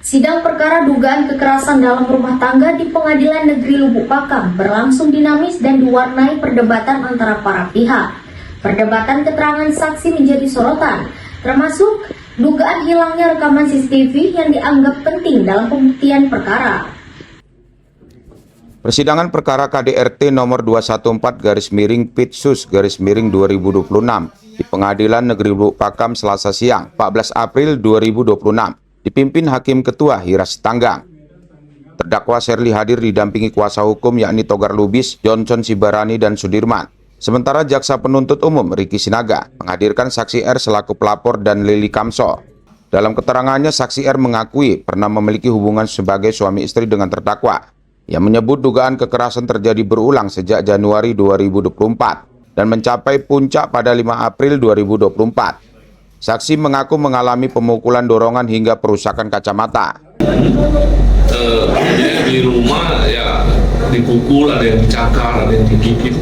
Sidang perkara dugaan kekerasan dalam rumah tangga di Pengadilan Negeri Lubuk Pakam berlangsung dinamis dan diwarnai perdebatan antara para pihak. Perdebatan keterangan saksi menjadi sorotan, termasuk dugaan hilangnya rekaman CCTV yang dianggap penting dalam pembuktian perkara. Persidangan perkara KDRT nomor 214/Pitsus/2026 di Pengadilan Negeri Lubuk Pakam Selasa siang 14 April 2026 dipimpin Hakim Ketua Hiras Tanggang. Terdakwa Sherly hadir didampingi kuasa hukum yakni Togar Lubis, Johnson Sibarani, dan Sudirman. Sementara jaksa penuntut umum Riki Sinaga menghadirkan saksi R selaku pelapor dan Lili Kamso. Dalam keterangannya, saksi R mengakui pernah memiliki hubungan sebagai suami istri dengan terdakwa. Yang menyebut dugaan kekerasan terjadi berulang sejak Januari 2024 dan mencapai puncak pada 5 April 2024. Saksi mengaku mengalami pemukulan dorongan hingga perusakan kacamata. Di rumah ya dipukul, ada yang dicakar, ada yang digigit.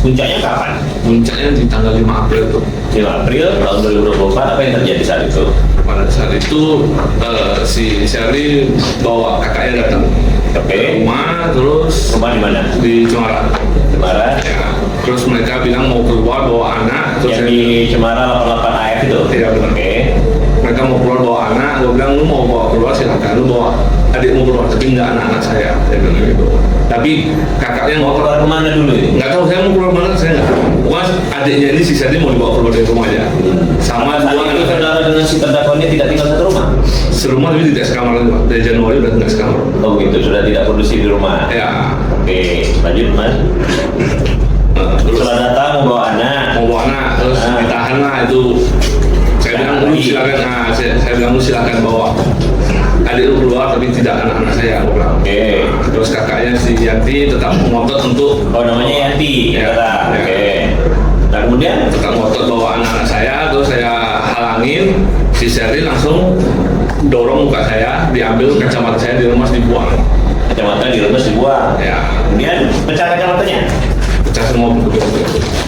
Puncaknya kapan? Puncaknya di tanggal 5 April itu. 5 April tahun 2024, apa yang terjadi saat itu? Pada saat itu si Sherly bawa kakaknya datang ke rumah, terus Rumah di mana? di Cemara. Cemara. Ya, terus mereka bilang mau keluar bawa anak. Terus Yang di Cemara 88 AF itu? Tidak benar. Oke. Mereka mau keluar bawa anak, gue bilang lu mau bawa keluar silakan, lu bawa adikmu keluar, tapi nggak anak-anak saya bilang gitu. Tapi kakaknya Mau keluar kemana dulu ini? nggak tahu, saya mau keluar mana, saya nggak tahu. Pokoknya adiknya ini si Sherly mau dibawa keluar dari rumah aja. Sama Saat dua itu anak saudara dengan si terdakwa ini tidak tinggal satu rumah? serumah, tapi tidak sekamar lagi, Pak. Dari Januari udah tidak sekamar. Oh gitu, sudah tidak produksi di rumah? Ya. Oke, lanjut Mas. Terus Setelah datang membawa anak. mau bawa anak, terus ditahan lah itu. Saya bilang lu silakan, saya bilang lu silakan bawa adik lu keluar, tapi tidak anak-anak saya. Oke. Terus kakaknya si Yanti tetap ngotot untuk Namanya Yanti, Ya, kata. ya. Oke. Nah kemudian? tetap ngotot bawa anak-anak saya, terus saya halangin. Si Sherly langsung dorong muka saya, diambil kacamata saya di rumah, dibuang. Kacamata diremes dibuang. Ya, Kemudian pecah kacamatanya? pecah semua,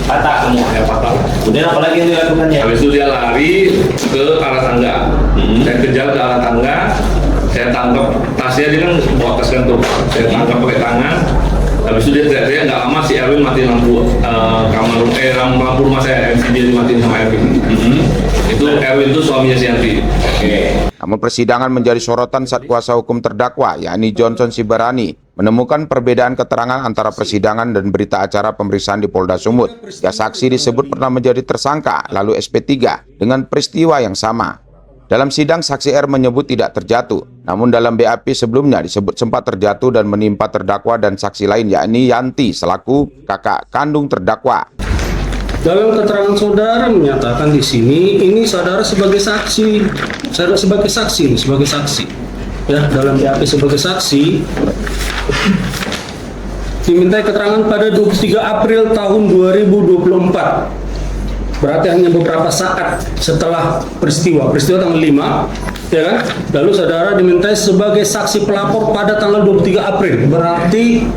Patah semua. ya patah. Kemudian apa lagi yang dilakukannya? Habis itu dia lari ke arah tangga. Saya kejar ke arah tangga, saya tangkap tasnya, dia kan bawa tas gantung. Saya tangkap pakai tangan. Habis itu dia teriak-teriak, nggak lama si Erwin matiin lampu lampu rumah saya, LCD dimatiin sama Erwin. Itu Erwin itu suaminya si Yanti. Oke. Namun persidangan menjadi sorotan saat kuasa hukum terdakwa yakni Johnson Sibarani menemukan perbedaan keterangan antara persidangan dan berita acara pemeriksaan di Polda Sumut. Ya, saksi disebut pernah menjadi tersangka lalu SP3 dengan peristiwa yang sama. Dalam sidang, saksi R menyebut tidak terjatuh. Namun dalam BAP sebelumnya disebut sempat terjatuh dan menimpa terdakwa dan saksi lain yakni Yanti selaku kakak kandung terdakwa. Dalam keterangan saudara menyatakan di sini, ini saudara sebagai saksi, ya, dalam BAP sebagai saksi, dimintai keterangan pada 23 April tahun 2024. Berarti hanya beberapa saat setelah peristiwa tanggal 5, ya kan? Lalu saudara dimintai sebagai saksi pelapor pada tanggal 23 April, berarti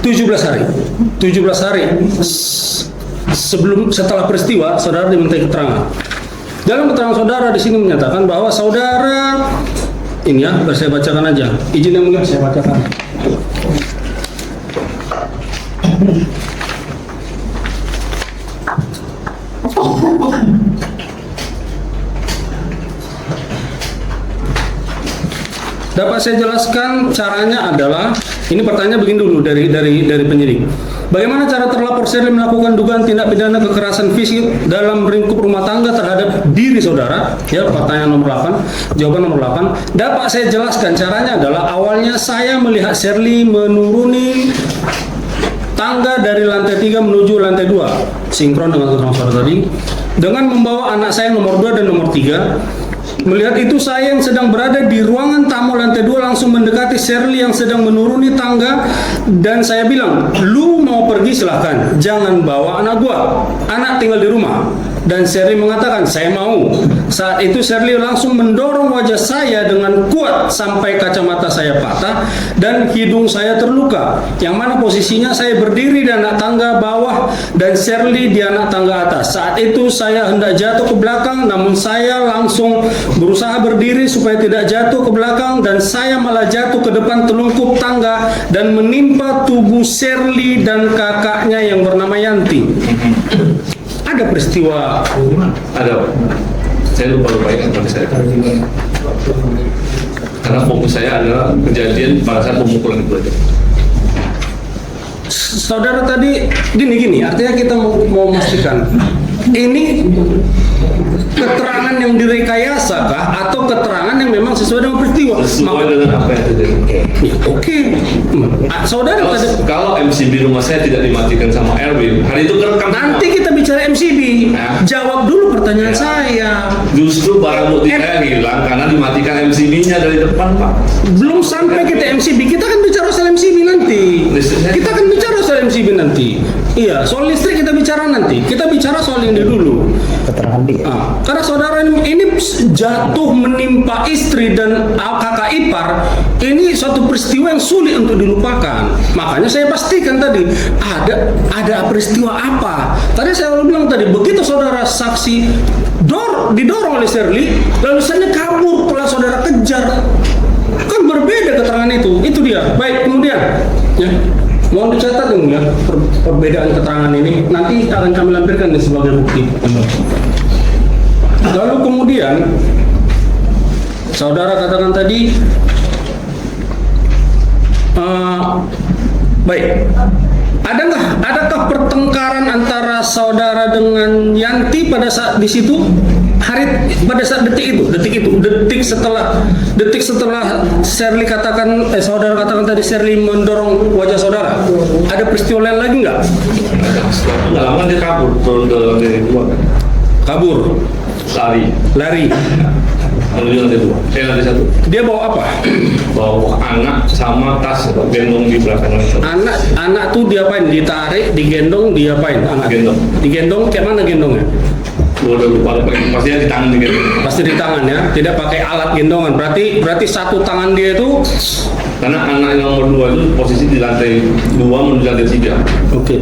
17 hari setelah peristiwa saudara dimintai keterangan. Dalam keterangan saudara di sini menyatakan bahwa saudara ini ya, saya bacakan aja. Izin yang mulia saya bacakan. Dapat saya jelaskan caranya adalah, ini pertanyaan begini dulu dari penyidik. Bagaimana cara terlapor Sherly melakukan dugaan tindak pidana kekerasan fisik dalam lingkup rumah tangga terhadap diri saudara? Ya, pertanyaan nomor 8, jawaban nomor 8. Dapat saya jelaskan caranya adalah awalnya saya melihat Sherly menuruni tangga dari lantai 3 menuju lantai 2, sinkron dengan keterangan saudara tadi, dengan membawa anak saya nomor 2 dan nomor 3. Melihat itu saya yang sedang berada di ruangan tamu lantai 2 langsung mendekati Sherly yang sedang menuruni tangga dan saya bilang, lu mau pergi silahkan, jangan bawa anak gua, anak tinggal di rumah. dan Shirley mengatakan saya mau. Saat itu Shirley langsung mendorong wajah saya dengan kuat sampai kacamata saya patah dan hidung saya terluka. Yang mana posisinya saya berdiri di anak tangga bawah dan Shirley di anak tangga atas. Saat itu saya hendak jatuh ke belakang, namun saya langsung berusaha berdiri supaya tidak jatuh ke belakang dan saya malah jatuh ke depan telungkup tangga dan menimpa tubuh Shirley dan kakaknya yang bernama Yanti. Ada peristiwa. Ada. Saya lupa ya pada saya. Karena fokus saya adalah kejadian pada saat pemukulan itu aja. Saudara tadi gini, artinya kita mau memastikan ini keterangan yang direkayasa kah atau keterangan yang memang sesuai dengan peristiwa? Sesuai dengan apa yang terjadi. Oke. Saudara tadi Kalau MCB rumah saya tidak dimatikan sama Erwin, hari itu kerekam. nanti kita bicara MCB. Jawab dulu pertanyaan saya. Justru barang bukti saya hilang karena dimatikan MCB-nya dari depan, Pak. Belum sampai kita MCB, kita kan bicara soal MCB nanti. Kita akan bicara soal MCB nanti. Iya, soal listrik kita bicara nanti. Kita bicara soal ini dulu. Keterangan dia. Karena saudara ini jatuh menimpa istri dan kakak ipar, ini suatu peristiwa yang sulit untuk dilupakan. Makanya saya pastikan tadi ada peristiwa apa. Tadi saya bilang tadi begitu saudara saksi didorong oleh Shirley, lalu saya kabur setelah saudara kejar. Kan berbeda keterangan itu. Itu dia. Baik, kemudian ya. Mohon dicatat dong ya perbedaan keterangan ini. Nanti akan kami lampirkan sebagai bukti. Lalu kemudian saudara katakan tadi baik, adakah pertengkaran antara saudara dengan Yanti pada saat di situ? Pada saat detik setelah Shirley katakan saudara katakan tadi Shirley mendorong wajah saudara, ada peristiwa lain lagi nggak? Nggak lama dia kabur turun ke lantai 2 kan. Kabur, lari Menuju lantai 2, lantai 1. Dia bawa apa? Bawa anak sama tas gendong di belakang. Anak tuh diapain? Ditarik, digendong, diapain? Anak Gendong. digendong kayak mana gendongnya? Udah lupa, pastinya di tangan digendong. Pasti di tangan ya, tidak pakai alat gendongan. Berarti satu tangan dia itu. Karena anak yang nomor 2 itu posisi di lantai 2 menuju lantai 3. Oke.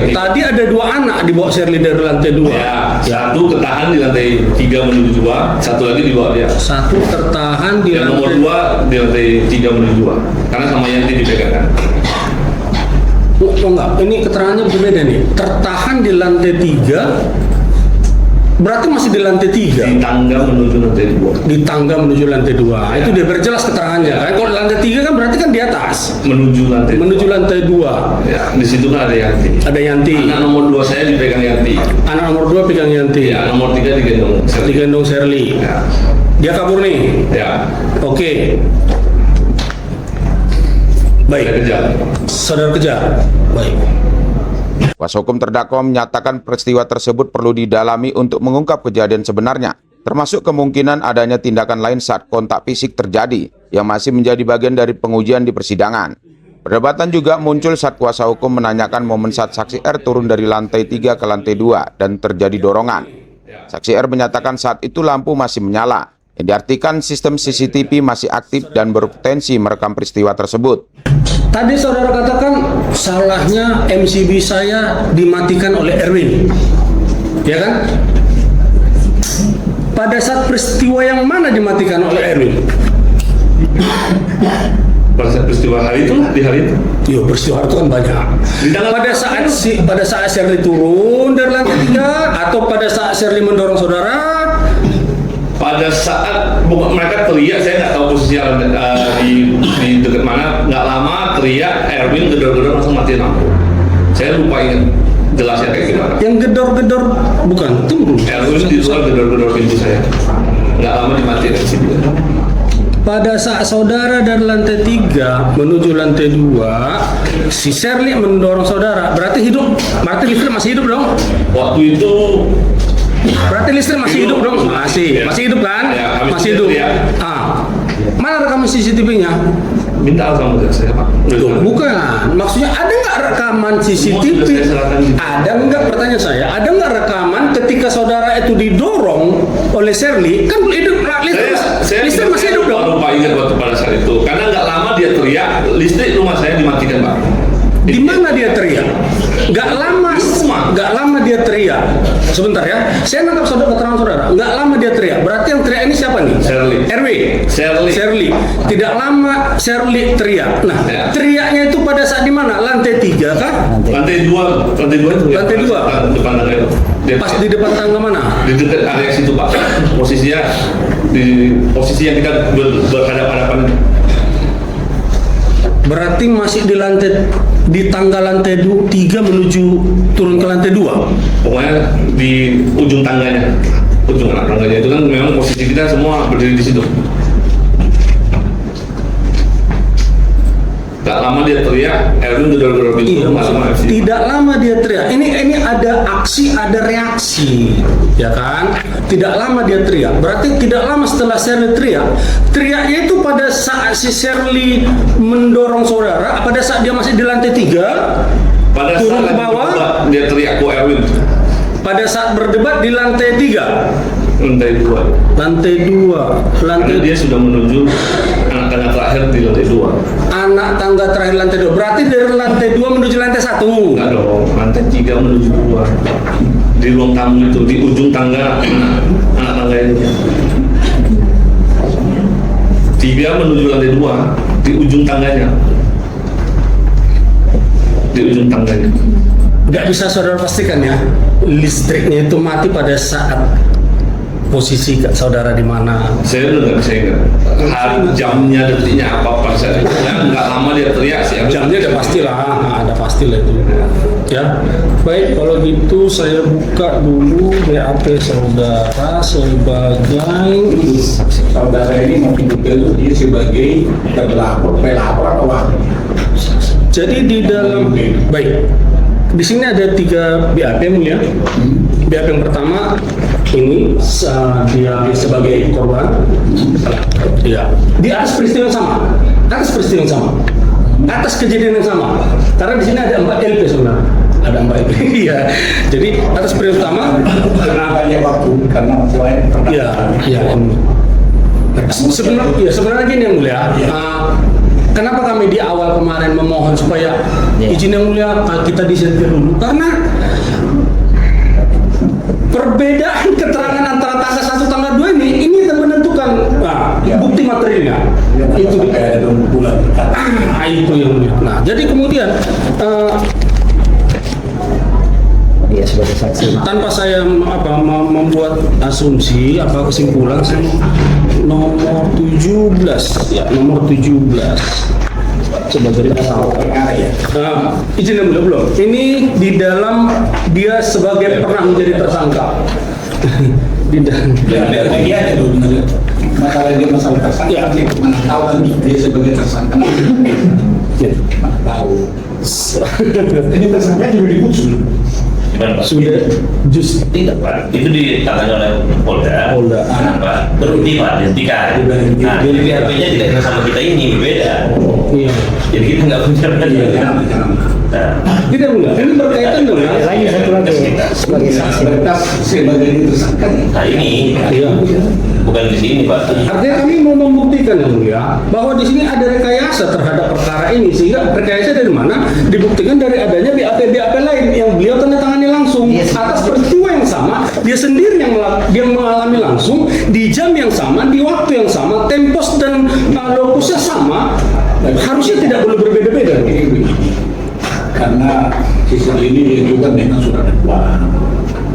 Tadi ada 2 anak dibawa Shirley dari lantai 2. Ya, satu ketahan di lantai 3 menuju 2, satu lagi dibawa dia. Satu tertahan di Yang nomor 2 di lantai 3 menuju 2. Karena sama Yanti dipegang kan. Oh enggak, ini keterangannya berbeda nih. Tertahan di lantai 3. Berarti masih di lantai 3. Di tangga menuju lantai 2. Di tangga menuju lantai 2. Ya. Itu dia berjelas keterangannya. Kan kalau di lantai 3 kan berarti kan di atas. Menuju lantai 2. 2. Ya, di situ kan ada Yanti. Ada Yanti. Anak nomor 2 saya dipegang Yanti. Anak nomor 2 pegang Yanti. Ya, nomor 3 digendong. Digendong Shirley. Ya. Dia kabur nih. Ya. Oke. Baik. Saya kejar. Saudara kejar. Baik. Kuasa hukum terdakwa menyatakan peristiwa tersebut perlu didalami untuk mengungkap kejadian sebenarnya, termasuk kemungkinan adanya tindakan lain saat kontak fisik terjadi yang masih menjadi bagian dari pengujian di persidangan. Perdebatan juga muncul saat kuasa hukum menanyakan momen saat saksi R turun dari lantai 3 ke lantai 2 dan terjadi dorongan. Saksi R menyatakan saat itu lampu masih menyala, yang diartikan sistem CCTV masih aktif dan berpotensi merekam peristiwa tersebut. Tadi saudara katakan salahnya MCB saya dimatikan oleh Erwin, ya kan? Pada saat peristiwa yang mana dimatikan oleh Erwin? Pada saat peristiwa hari itu, di hari itu. Yo, peristiwa itu kan banyak. Pada saat Shirley turun dari lantai 3 atau pada saat Shirley mendorong saudara? Pada saat mereka teriak, saya nggak tahu posisi di dekat mana. Nggak lama teriak, Erwin gedor-gedor langsung matiin lampu. Saya lupa ingat jelasnya kayak gimana. Yang gedor-gedor bukan, tunggu. Erwin di luar gedor-gedor pintu saya. Nggak lama dimatiin di situ. Pada saat saudara dari lantai 3 menuju lantai 2, si Shirley mendorong saudara. Berarti listrik masih hidup dong? Waktu itu Berarti listrik masih hidup dong? Masih hidup kan? Ya, masih hidup. Ya. Mana rekaman CCTV-nya? minta sama saya Pak. Bukan. Maksudnya ada nggak rekaman Semua CCTV? sudah saya serahkan. Ada nggak, pertanyaan saya, ada nggak rekaman ketika saudara itu didorong oleh Shirley? Kan hidup, listrik masih hidup dong. Lupa ingat waktu pada saat itu, karena nggak lama dia teriak, listrik rumah saya dimatikan Pak. Di mana dia teriak? Nggak lama dia teriak. Sebentar ya, saya nangkap keterangan saudara. Nggak lama dia teriak. Berarti yang teriak ini siapa nih? Shirley. RW. Shirley. Tidak lama Shirley teriak. Nah, Ya. teriaknya itu pada saat di mana? Lantai 3 kah? Lantai 2 itu. Lantai 2? Depan tangga itu. Pas di depan tangga mana? Di dekat area situ Pak. Posisinya di posisi yang kita berhadapan-hadapan. Berarti masih di tangga lantai 3 menuju turun ke lantai 2. Pokoknya di ujung tangganya, ujung anak tangganya itu kan memang posisi kita semua berdiri di situ. Gak lama dia teriak, Erwin gedor-gedor pintu. Iya, tidak lama dia teriak. Ini ada aksi, ada reaksi, ya kan? Tidak lama dia teriak. Berarti tidak lama setelah Shirley teriak. Teriaknya itu pada saat si Shirley mendorong saudara, pada saat dia masih di lantai 3, Pada turun saat ke bawah. dia teriak ku Erwin. Pada saat berdebat di lantai 3. Lantai 2. Karena dia sudah menuju anak tangga terakhir di lantai 2. Anak tangga terakhir lantai 2. Berarti dari lantai 2 menuju lantai 1. Enggak dong, lantai 3 menuju 2. Di ruang tamu itu, di ujung tangga anak tangga itu. 3 menuju lantai 2, di ujung tangganya. Nggak bisa saudara pastikan ya, listriknya itu mati pada saat posisi saudara di mana? Saya udah nggak bisa ingat jamnya, detiknya apa pada saat itu. Ya, nggak lama dia teriak sih. Jamnya ada pastilah itu. Ya, baik kalau gitu saya buka dulu BAP saudara sebagai Saudara ini mungkin dia sebagai pelapor atau apa? jadi di dalam baik. Di sini ada 3 BAP mulia. BAP yang pertama ini dia sebagai korban. Ya, di atas peristiwa yang sama. Atas kejadian yang sama. Karena di sini ada 4 LP sebenarnya. Ada 4 LP. Iya. Jadi atas peristiwa pertama Kenapa dia waktu? Karena selain Iya. Sebenarnya gini yang mulia. Kenapa kami di awal kemarin memohon supaya izin yang mulia kita disentil dulu? Karena perbedaan keterangan antara tangga 1 tangga 2 ini akan menentukan bukti materialnya. Itu kayak ada bulan. itu yang mulia. Nah, jadi kemudian Dia sebagai saksi. tanpa saya membuat asumsi kesimpulan, saya nomor 17 sebagai tersangka. Izin yang mulia belum. Ini di dalam dia sebagai pernah menjadi tersangka. Di dalam. Dia ada dulu masalah tersangka. Ya. Mana tahu kan dia sebagai tersangka. Mana tahu. Ini tersangka juga diputus. Gimana Pak? Sudah Tidak Pak, itu ditangani oleh Polda. Nah, Pak, berhenti Pak, dihentikan. Nah, jadi BAP-nya tidak sama kita ini, berbeda. Iya. Jadi kita nggak punya Nah, Tidak mulia. Ini berkaitan dengan Lagi satu lagi sebagai saksi. Tetap sebagai tersangka. nah ini Iya. bukan di sini Pak. Artinya kami mau membuktikan yang mulia bahwa di sini ada rekayasa terhadap perkara ini, sehingga rekayasa dari mana? Dibuktikan dari adanya BAP lain yang beliau tanda tangani langsung atas peristiwa yang sama, dia sendiri yang mengalami langsung di jam yang sama, di waktu yang sama, tempos dan lokusnya sama, harusnya tidak boleh berbeda-beda. Karena sistem ini dia juga memang sudah dakwaan,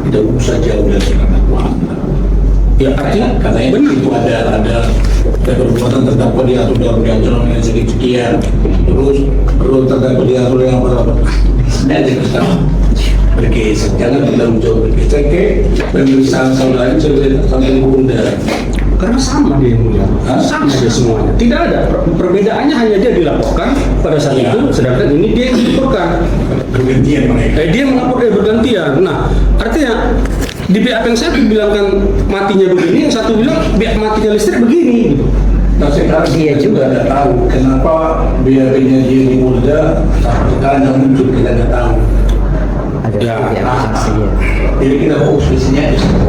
tidak usah jauh dari surat dakwaan. Ya artinya Karena itu ada perbuatan terdakwa diatur dalam undang-undang yang sekian, terus terdakwa diatur yang berapa? Dan bergeser, jangan terlalu jauh bergeser ke pemeriksaan saudara sampai bunda. karena sama dia yang mulia, sama dia semuanya. Tidak ada perbedaannya, hanya dia dilaporkan pada saat itu, sedangkan ini dia yang dilaporkan. Bergantian mereka. Dia melapor bergantian. Nah, artinya di BAP yang satu bilangkan matinya begini, yang satu bilang matinya listrik begini. Gitu. Nah, sekarang Iya kita juga. nggak tahu kenapa BAB-nya dia di Polda sampai sekarang nggak muncul, kita nggak tahu. Ada Ya. ya, saksi ya. Jadi kita fokusnya di situ.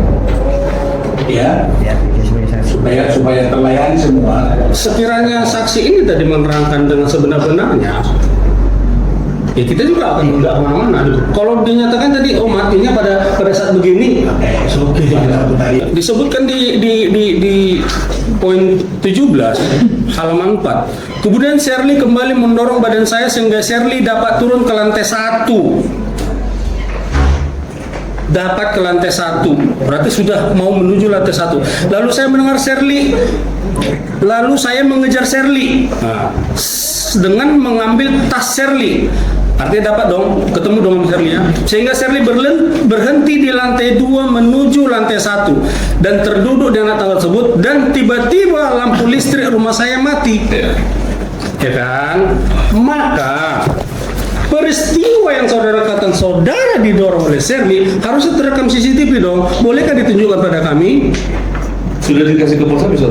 Ya, Ya, sebagai saksi. supaya terlayani semua. Sekiranya saksi ini tadi menerangkan dengan sebenar-benarnya, ya kita juga akan tidak kemana-mana. Kalau dinyatakan tadi, oh matinya pada saat begini, Oke, kita tadi. disebutkan di poin 17 halaman 4. Kemudian Shirley kembali mendorong badan saya sehingga Shirley dapat turun ke lantai 1. Dapat ke lantai 1, berarti sudah mau menuju lantai 1. Lalu saya mendengar Shirley, lalu saya mengejar Shirley. Nah, dengan mengambil tas Shirley. Artinya dapat dong ketemu dengan Shirley-nya. Sehingga Shirley berhenti di lantai 2 menuju lantai 1 dan terduduk di atas tangga tersebut, dan tiba-tiba lampu listrik rumah saya mati. Ya kan? Maka peristiwa yang saudara katakan saudara didorong oleh Shirley harusnya terekam CCTV dong. Bolehkah ditunjukkan pada kami? Sudah dikasih ke Polda bisa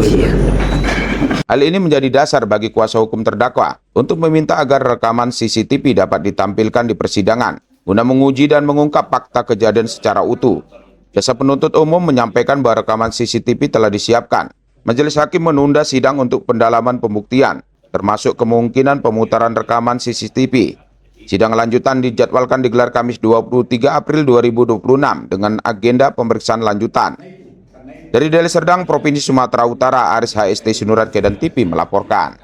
Hal ini menjadi dasar bagi kuasa hukum terdakwa untuk meminta agar rekaman CCTV dapat ditampilkan di persidangan guna menguji dan mengungkap fakta kejadian secara utuh. Jaksa penuntut umum menyampaikan bahwa rekaman CCTV telah disiapkan. Majelis hakim menunda sidang untuk pendalaman pembuktian, termasuk kemungkinan pemutaran rekaman CCTV. Sidang lanjutan dijadwalkan digelar Kamis 23 April 2026 dengan agenda pemeriksaan lanjutan. Dari Deli Serdang, Provinsi Sumatera Utara, Aris HST Sunurat Kedan TV melaporkan.